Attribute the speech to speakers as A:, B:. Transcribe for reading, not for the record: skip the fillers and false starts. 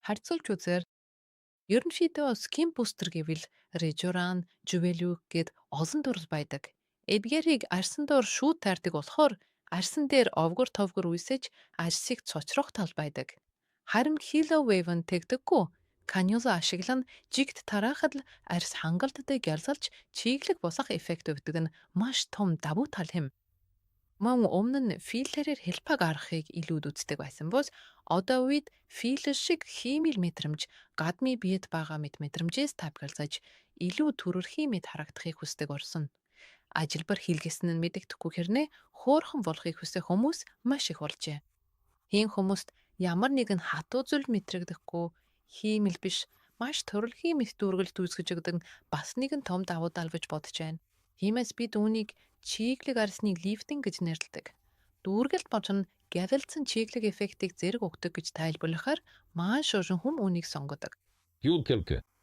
A: Харьцуулж үзээр ерөнхийдөө Skin Booster гэвэл Rejuvenan, Juveluc гэд олон төрөл байдаг. Эдгээрийг арьсан доор шүүд тайрдаг болохоор арьсан дээр овгор товгор үсэж арьсыг цочрох тал байдаг. Харин Hilo Wave нь тэгдэггүй. Канюла ашиглан жигт тараахад л арьс хангалттай гялзалж чиглэг босах эффект өгдөг нь маш том давуу тал юм. Мөн өмнө нь филлерээр хэлбэг аргахыг илүүд үздэг байсан бос одоо үед филлер шиг хиймэл мэдрэмж гадмын биед байгаа мэт мэдрэмжээс тавьгалзаж илүү төрөлхий мэд харагдахыг хүсдэг орсон. Ажилбар хийлгэсэн нь мэдэгдэхгүй хэрнээ хөөрхөн болохыг хүсэх хүмүүс маш их болжээ. Хийн хүмүүст ямар нэгэн хатуу зүйл мэдрэгдэхгүй хиймэл биш маш төрөлхий мэт дүүргэлт үүсгэж өгдөг бас нэгэн том давуу тал гэж бодож байна. Тиймээс бид үүнийг чиглэг арсныг лифтинг гэж нэрлэдэг. Дүүргэлт болж нь гялалцсан чиглэг эффектийг зэрэг өгдөг гэж тайлбарлахаар маш уушин хүм үнийг сонгодог.
B: Юукэлкэ.